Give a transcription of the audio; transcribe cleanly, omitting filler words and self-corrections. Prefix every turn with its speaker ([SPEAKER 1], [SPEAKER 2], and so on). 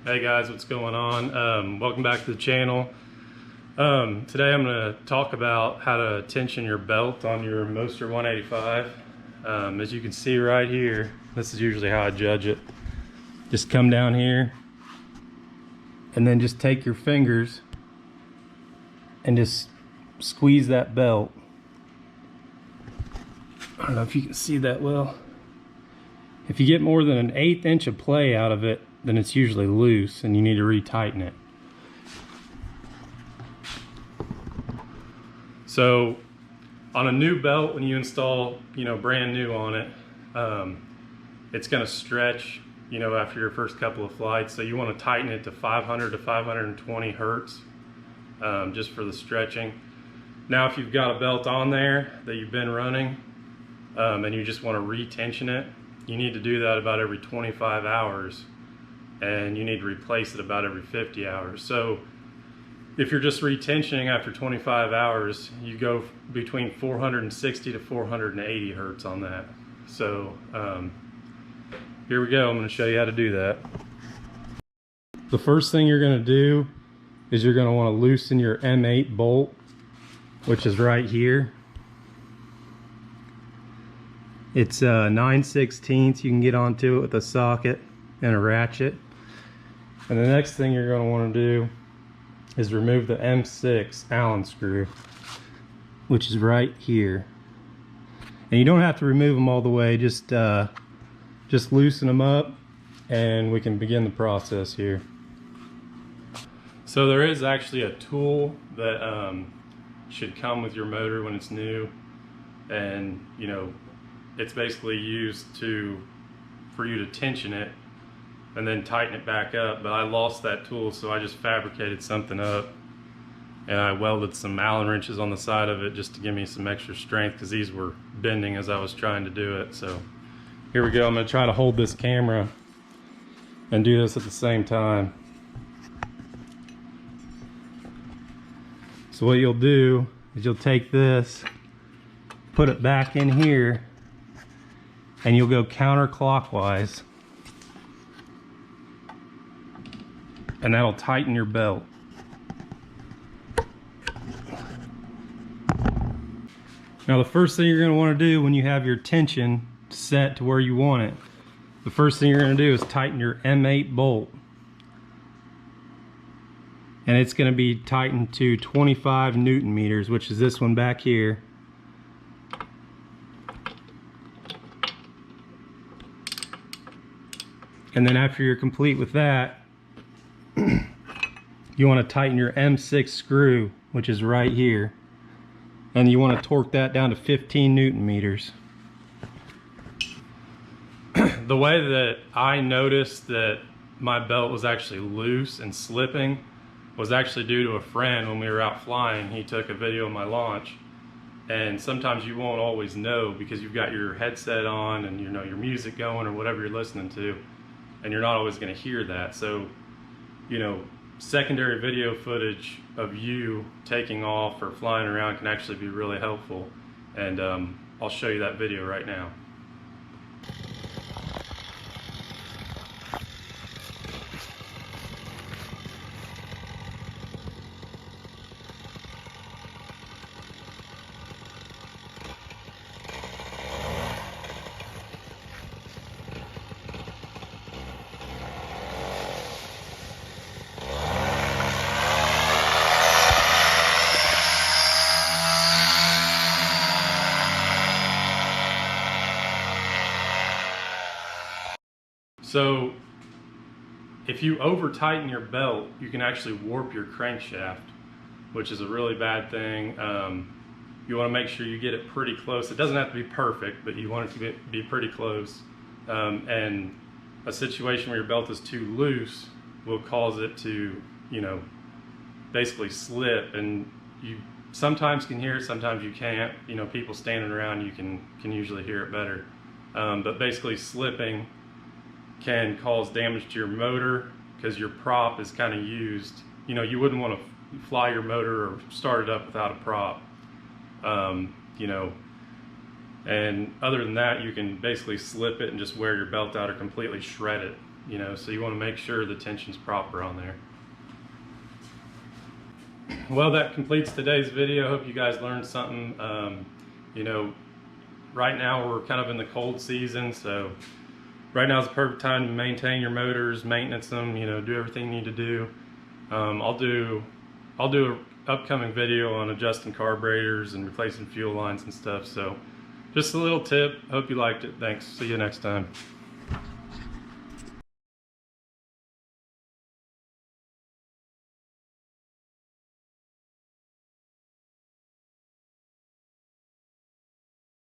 [SPEAKER 1] Hey guys, what's going on? Welcome back to the channel. Today I'm going to talk about how to tension your belt on your Moster 185. As you can see right here, this is usually how I judge it. Just come down here and then just take your fingers and just squeeze that belt. I don't know if you can see that well. If you get more than an 1/8 inch of play out of it, then it's usually loose and you need to retighten it. So on a new belt, when you install, brand new on it, it's going to stretch, after your first couple of flights. So you want to tighten it to 500 to 520 hertz, just for the stretching. Now, if you've got a belt on there that you've been running, and you just want to retension it, you need to do that about every 25 hours. And you need to replace it about every 50 hours. So if you're just retensioning after 25 hours, you go between 460 to 480 hertz on that. So here we go. I'm going to show you how to do that. The first thing you're going to do is you're going to want to loosen your M8 bolt, which is right here. It's 9/16. You can get onto it with a socket and a ratchet. And the next thing you're going to want to do is remove the M6 Allen screw, which is right here. And you don't have to remove them all the way, just loosen them up and we can begin the process here. So there is actually a tool that should come with your motor when it's new, and it's basically used for you to tension it and then tighten it back up. But I lost that tool, so I just fabricated something up and I welded some Allen wrenches on the side of it just to give me some extra strength, because these were bending as I was trying to do it. So here we go. I'm going to try to hold this camera and do this at the same time. So what you'll do is you'll take this, put it back in here, and you'll go counterclockwise, and that'll tighten your belt. Now the first thing you're going to want to do when you have your tension set to where you want it, the first thing you're going to do is tighten your M8 bolt. And it's going to be tightened to 25 Newton meters, which is this one back here. And then after you're complete with that, you want to tighten your M6 screw, which is right here, and you want to torque that down to 15 Newton meters. The way that I noticed that my belt was actually loose and slipping was actually due to a friend. When we were out flying, he took a video of my launch, and sometimes you won't always know because you've got your headset on and your music going or whatever you're listening to, and you're not always going to hear that. So secondary video footage of you taking off or flying around can actually be really helpful, and I'll show you that video right now. So if you over tighten your belt, you can actually warp your crankshaft, which is a really bad thing. You want to make sure you get it pretty close. It doesn't have to be perfect, but you want it to be pretty close. And a situation where your belt is too loose will cause it to, basically slip, and you sometimes can hear it, sometimes you can't. People standing around, you can usually hear it better. But basically slipping can cause damage to your motor because your prop is kind of used. You wouldn't want to fly your motor or start it up without a prop. And other than that, you can basically slip it and just wear your belt out or completely shred it. you know, so you want to make sure the tension's proper on there. Well, that completes today's video. I hope you guys learned something. You know, right now we're kind of in the cold season, so right now is the perfect time to maintain your motors, maintenance them, you know, do everything you need to do. I'll do an upcoming video on adjusting carburetors and replacing fuel lines and stuff. So just a little tip. Hope you liked it. Thanks. See you next time.